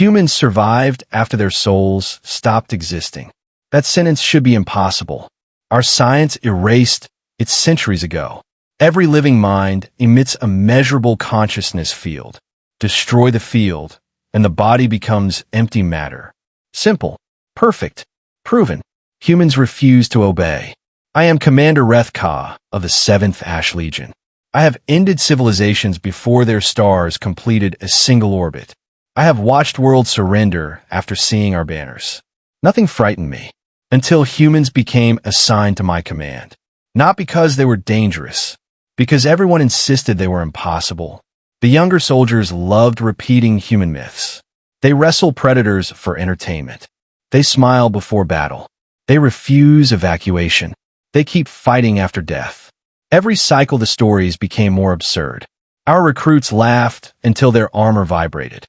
Humans survived after their souls stopped existing. That sentence should be impossible. Our science erased it centuries ago. Every living mind emits a measurable consciousness field. Destroy the field, and the body becomes empty matter. Simple, perfect, proven. Humans refuse to obey. I am Commander Rethka of the 7th Ash Legion. I have ended civilizations before their stars completed a single orbit. I have watched worlds surrender after seeing our banners. Nothing frightened me until humans became assigned to my command. Not because they were dangerous, because everyone insisted they were impossible. The younger soldiers loved repeating human myths. They wrestle predators for entertainment. They smile before battle. They refuse evacuation. They keep fighting after death. Every cycle the stories became more absurd. Our recruits laughed until their armor vibrated.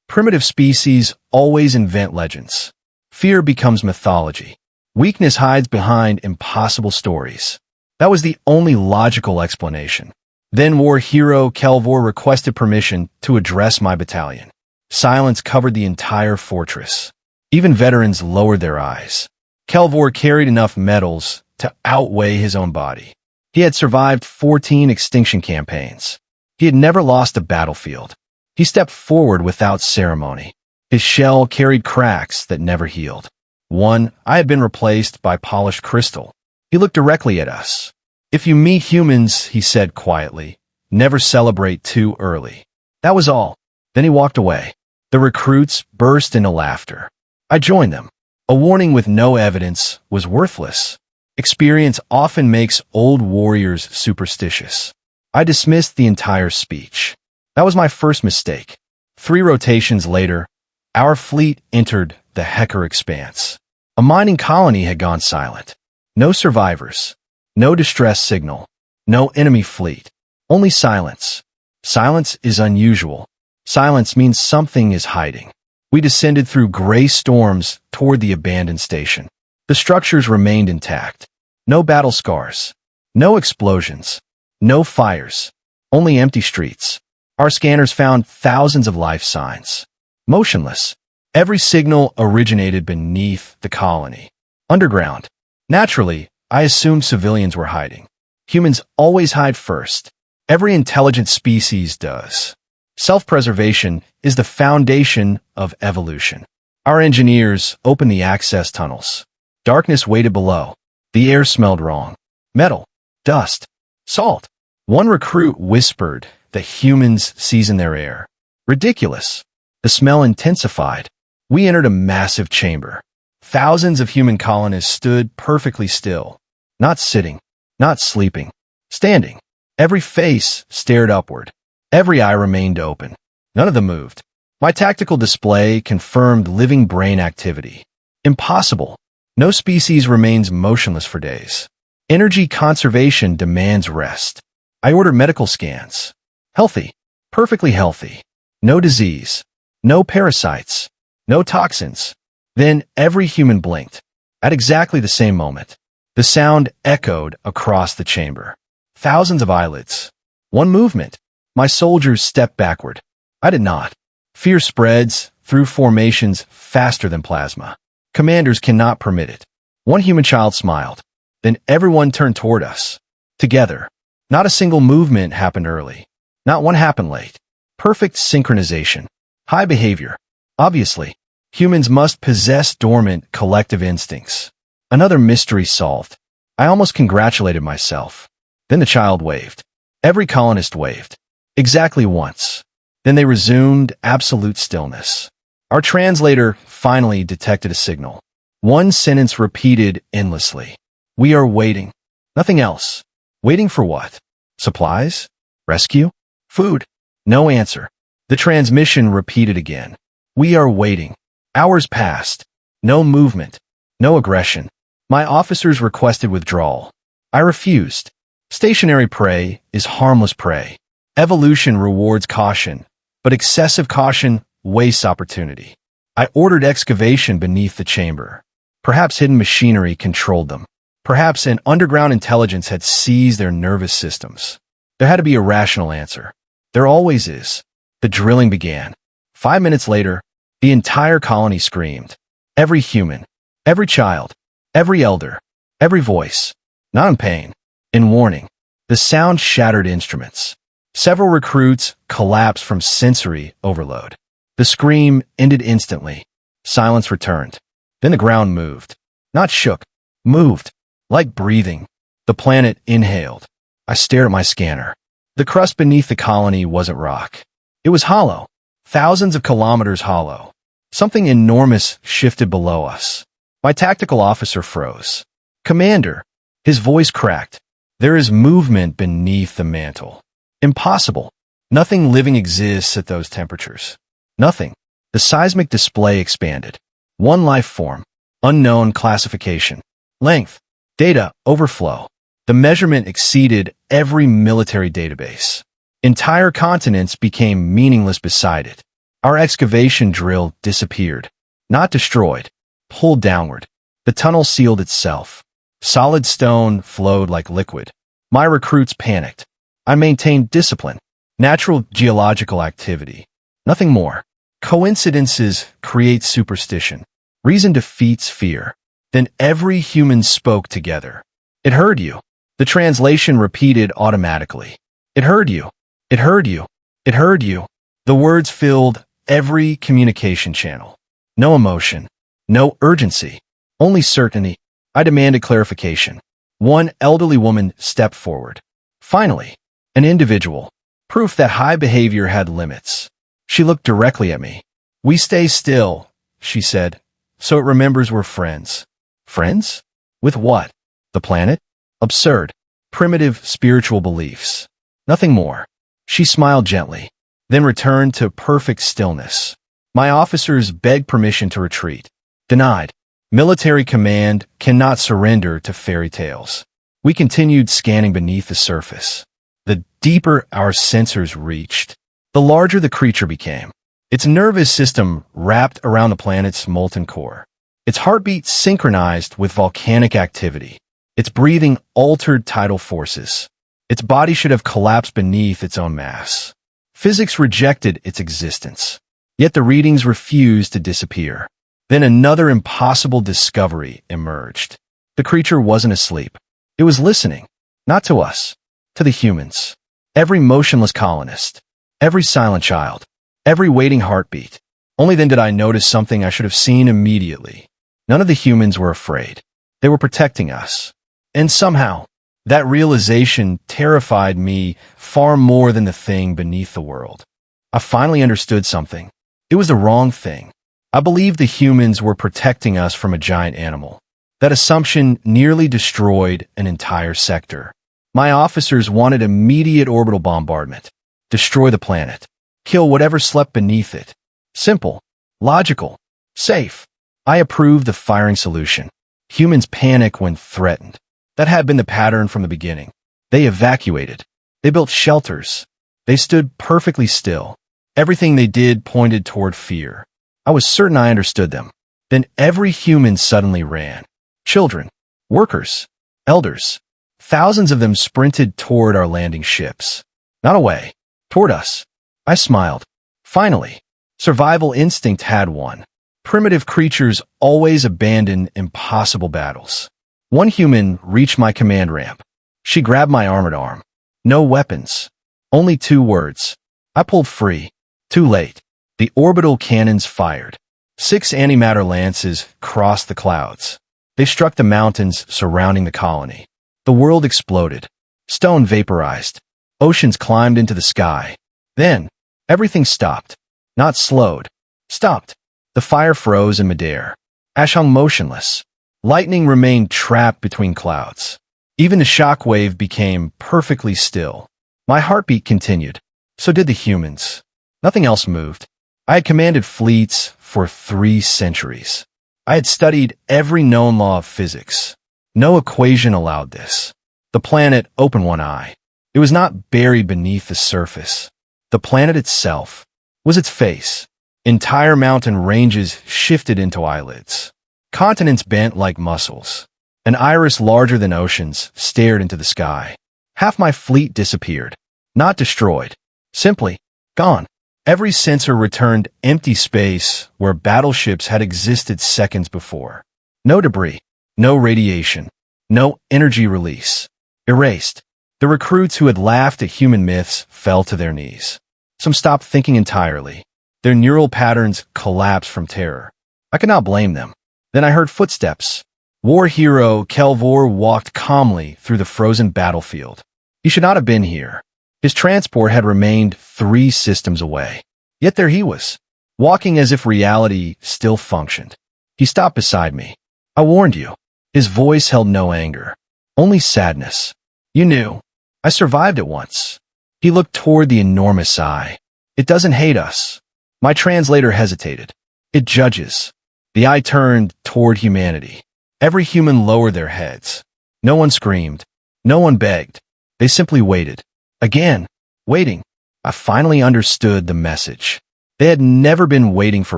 Primitive species always invent legends. Fear becomes mythology. Weakness hides behind impossible stories. That was the only logical explanation. Then war hero Kelvor requested permission to address my battalion. Silence covered the entire fortress. Even veterans lowered their eyes. Kelvor carried enough medals to outweigh his own body. He had survived 14 extinction campaigns. He had never lost a battlefield. He stepped forward without ceremony. His shell carried cracks that never healed. I had been replaced by polished crystal. He looked directly at us. If you meet humans, he said quietly, never celebrate too early. That was all. Then he walked away. The recruits burst into laughter. I joined them. A warning with no evidence was worthless. Experience often makes old warriors superstitious. I dismissed the entire speech. That was my first mistake. 3 rotations later, our fleet entered the Hecker Expanse. A mining colony had gone silent. No survivors. No distress signal. No enemy fleet. Only silence. Silence is unusual. Silence means something is hiding. We descended through gray storms toward the abandoned station. The structures remained intact. No battle scars. No explosions. No fires. Only empty streets. Our scanners found thousands of life signs. Motionless. Every signal originated beneath the colony. Underground. Naturally, I assumed civilians were hiding. Humans always hide first. Every intelligent species does. Self-preservation is the foundation of evolution. Our engineers opened the access tunnels. Darkness waited below. The air smelled wrong. Metal. Dust. Salt. One recruit whispered that humans season their air. Ridiculous. The smell intensified. We entered a massive chamber. Thousands of human colonists stood perfectly still. Not sitting. Not sleeping. Standing. Every face stared upward. Every eye remained open. None of them moved. My tactical display confirmed living brain activity. Impossible. No species remains motionless for days. Energy conservation demands rest. I ordered medical scans. Healthy. Perfectly healthy. No disease. No parasites. No toxins. Then every human blinked. At exactly the same moment, the sound echoed across the chamber. Thousands of eyelids. One movement. My soldiers stepped backward. I did not. Fear spreads through formations faster than plasma. Commanders cannot permit it. One human child smiled. Then everyone turned toward us. Together. Not a single movement happened early. Not one happened late. Perfect synchronization. High behavior. Obviously, humans must possess dormant collective instincts. Another mystery solved. I almost congratulated myself. Then the child waved. Every colonist waved. Exactly once. Then they resumed absolute stillness. Our translator finally detected a signal. One sentence repeated endlessly. We are waiting. Nothing else. Waiting for what? Supplies? Rescue? Food? No answer. The transmission repeated again. We are waiting. Hours passed. No movement. No aggression. My officers requested withdrawal. I refused. Stationary prey is harmless prey. Evolution rewards caution, but excessive caution wastes opportunity. I ordered excavation beneath the chamber. Perhaps hidden machinery controlled them. Perhaps an underground intelligence had seized their nervous systems. There had to be a rational answer. There always is. The drilling began. 5 minutes later, the entire colony screamed. Every human, every child, every elder, every voice, not in pain, in warning. The sound shattered instruments. Several recruits collapsed from sensory overload. The scream ended instantly. Silence returned. Then the ground moved. Not shook, moved. Like breathing. The planet inhaled. I stared at my scanner. The crust beneath the colony wasn't rock. It was hollow. Thousands of kilometers hollow. Something enormous shifted below us. My tactical officer froze. Commander. His voice cracked. There is movement beneath the mantle. Impossible. Nothing living exists at those temperatures. Nothing. The seismic display expanded. One life form. Unknown classification. Length. Data overflow. The measurement exceeded every military database. Entire continents became meaningless beside it. Our excavation drill disappeared. Not destroyed. Pulled downward. The tunnel sealed itself. Solid stone flowed like liquid. My recruits panicked. I maintained discipline. Natural geological activity. Nothing more. Coincidences create superstition. Reason defeats fear. Then every human spoke together. It heard you. The translation repeated automatically. It heard you. It heard you. It heard you. The words filled every communication channel. No emotion. No urgency. Only certainty. I demanded clarification. One elderly woman stepped forward. Finally, an individual. Proof that high behavior had limits. She looked directly at me. We stay still, she said, so it remembers we're friends. Friends? With what? The planet? Absurd. Primitive spiritual beliefs. Nothing more. She smiled gently, then returned to perfect stillness. My officers begged permission to retreat. Denied. Military command cannot surrender to fairy tales. We continued scanning beneath the surface. The deeper our sensors reached, the larger the creature became. Its nervous system wrapped around the planet's molten core. Its heartbeat synchronized with volcanic activity. Its breathing altered tidal forces. Its body should have collapsed beneath its own mass. Physics rejected its existence. Yet the readings refused to disappear. Then another impossible discovery emerged. The creature wasn't asleep. It was listening. Not to us. To the humans. Every motionless colonist. Every silent child. Every waiting heartbeat. Only then did I notice something I should have seen immediately. None of the humans were afraid. They were protecting us. And somehow, that realization terrified me far more than the thing beneath the world. I finally understood something. It was the wrong thing. I believed the humans were protecting us from a giant animal. That assumption nearly destroyed an entire sector. My officers wanted immediate orbital bombardment. Destroy the planet. Kill whatever slept beneath it. Simple. Logical. Safe. I approved the firing solution. Humans panic when threatened. That had been the pattern from the beginning. They evacuated. They built shelters. They stood perfectly still. Everything they did pointed toward fear. I was certain I understood them. Then every human suddenly ran. Children, workers, elders. Thousands of them sprinted toward our landing ships. Not away. Toward us. I smiled. Finally, survival instinct had won. Primitive creatures always abandon impossible battles. One human reached my command ramp. She grabbed my armored arm. No weapons. Only 2 words. I pulled free. Too late. The orbital cannons fired. 6 antimatter lances crossed the clouds. They struck the mountains surrounding the colony. The world exploded. Stone vaporized. Oceans climbed into the sky. Then, everything stopped. Not slowed. Stopped. The fire froze in midair. Ash hung motionless. Lightning remained trapped between clouds. Even the shockwave became perfectly still. My heartbeat continued. So did the humans. Nothing else moved. I had commanded fleets for 3 centuries. I had studied every known law of physics. No equation allowed this. The planet opened one eye. It was not buried beneath the surface. The planet itself was its face. Entire mountain ranges shifted into eyelids. Continents bent like muscles. An iris larger than oceans stared into the sky. Half my fleet disappeared. Not destroyed. Simply gone. Every sensor returned empty space where battleships had existed seconds before. No debris, no radiation, no energy release. Erased. The recruits who had laughed at human myths fell to their knees. Some stopped thinking entirely. Their neural patterns collapsed from terror. I could not blame them. Then I heard footsteps. War hero Kelvor walked calmly through the frozen battlefield. He should not have been here. His transport had remained 3 systems away. Yet there he was, walking as if reality still functioned. He stopped beside me. I warned you. His voice held no anger, only sadness. You knew. I survived it once. He looked toward the enormous eye. It doesn't hate us. My translator hesitated. It judges. The eye turned toward humanity. Every human lowered their heads. No one screamed. No one begged. They simply waited. Again, waiting. I finally understood the message. They had never been waiting for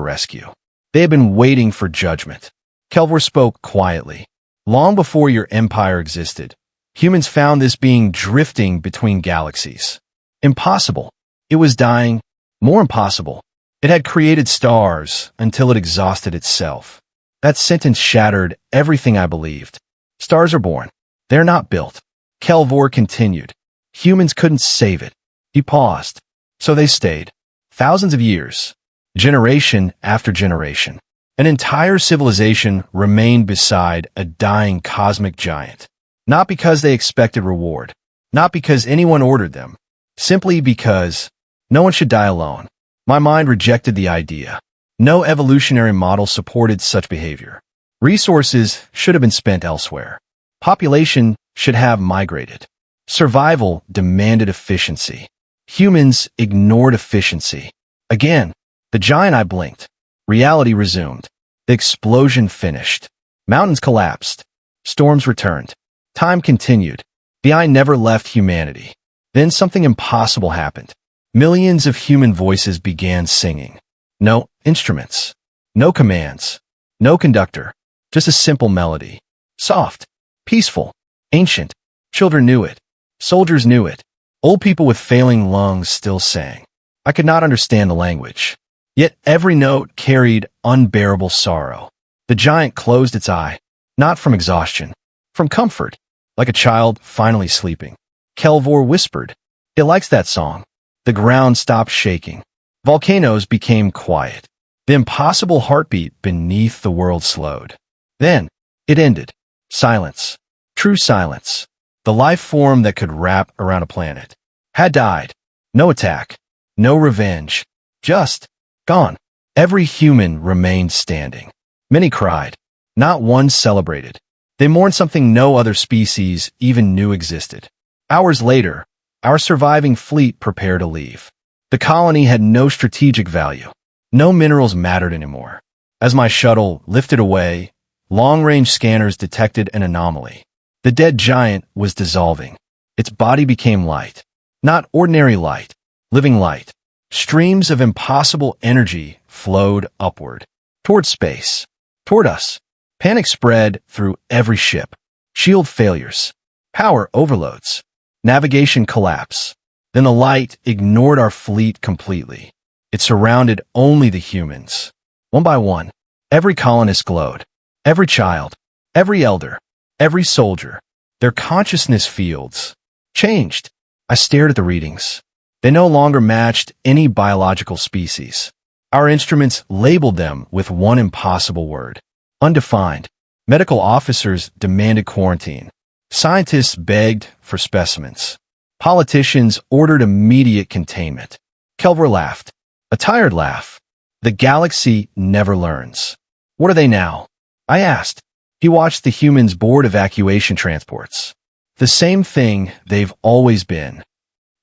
rescue. They had been waiting for judgment. Kelvor spoke quietly. Long before your empire existed, humans found this being drifting between galaxies. Impossible. It was dying. More impossible. It had created stars until it exhausted itself. That sentence shattered everything I believed. Stars are born. They're not built. Kelvor continued. Humans couldn't save it. He paused. So they stayed. Thousands of years. Generation after generation. An entire civilization remained beside a dying cosmic giant. Not because they expected reward. Not because anyone ordered them. Simply because no one should die alone. My mind rejected the idea. No evolutionary model supported such behavior. Resources should have been spent elsewhere. Population should have migrated. Survival demanded efficiency. Humans ignored efficiency. Again, the giant eye blinked. Reality resumed. The explosion finished. Mountains collapsed. Storms returned. Time continued. The eye never left humanity. Then something impossible happened. Millions of human voices began singing. No instruments. No commands. No conductor. Just a simple melody. Soft. Peaceful. Ancient. Children knew it. Soldiers knew it. Old people with failing lungs still sang. I could not understand the language. Yet every note carried unbearable sorrow. The giant closed its eye. Not from exhaustion. From comfort. Like a child finally sleeping. Kelvor whispered. It likes that song. The ground stopped shaking. Volcanoes became quiet. The impossible heartbeat beneath the world slowed. Then, it ended. Silence. True silence. The life form that could wrap around a planet had died. No attack. No revenge. Just gone. Every human remained standing. Many cried. Not one celebrated. They mourned something no other species even knew existed. Hours later, our surviving fleet prepared to leave. The colony had no strategic value. No minerals mattered anymore. As my shuttle lifted away, long-range scanners detected an anomaly. The dead giant was dissolving. Its body became light. Not ordinary light. Living light. Streams of impossible energy flowed upward. Toward space. Toward us. Panic spread through every ship. Shield failures. Power overloads. Navigation collapse. Then the light ignored our fleet completely. It surrounded only the humans. One by one, every colonist glowed. Every child. Every elder. Every soldier. Their consciousness fields changed. I stared at the readings. They no longer matched any biological species. Our instruments labeled them with one impossible word. Undefined. Medical officers demanded quarantine. Scientists begged for specimens. Politicians ordered immediate containment. Kelvor laughed. A tired laugh. The galaxy never learns. What are they now? I asked. He watched the humans board evacuation transports. The same thing they've always been.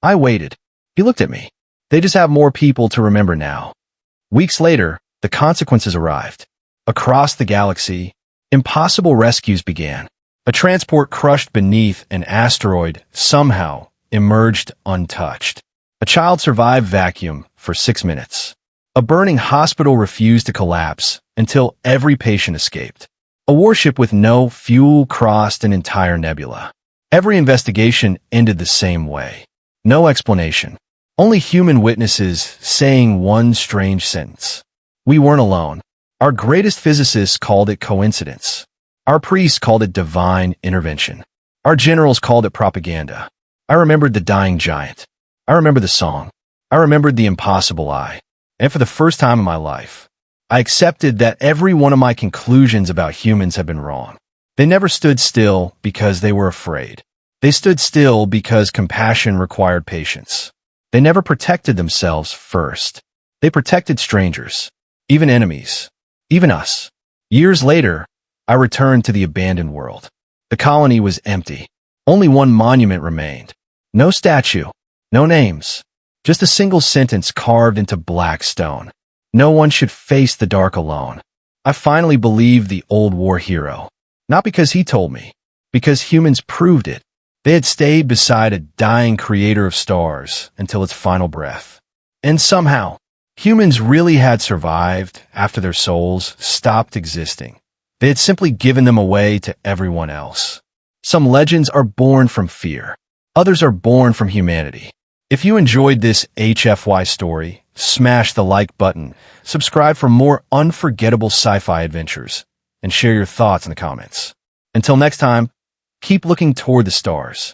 I waited. He looked at me. They just have more people to remember now. Weeks later, the consequences arrived. Across the galaxy, impossible rescues began. A transport crushed beneath an asteroid somehow emerged untouched. A child survived vacuum for 6 minutes. A burning hospital refused to collapse until every patient escaped. A warship with no fuel crossed an entire nebula. Every investigation ended the same way. No explanation. Only human witnesses saying one strange sentence. We weren't alone. Our greatest physicists called it coincidence. Our priests called it divine intervention. Our generals called it propaganda. I remembered the dying giant. I remember the song. I remembered the impossible eye. And for the first time in my life, I accepted that every one of my conclusions about humans had been wrong. They never stood still because they were afraid. They stood still because compassion required patience. They never protected themselves first. They protected strangers, even enemies, even us. Years later, I returned to the abandoned world. The colony was empty. Only one monument remained. No statue, no names, just a single sentence carved into black stone. No one should face the dark alone. I finally believed the old war hero. Not because he told me, because humans proved it. They had stayed beside a dying creator of stars until its final breath. And somehow, humans really had survived after their souls stopped existing. They had simply given them away to everyone else. Some legends are born from fear. Others are born from humanity. If you enjoyed this HFY story, smash the like button, subscribe for more unforgettable sci-fi adventures, and share your thoughts in the comments. Until next time, keep looking toward the stars.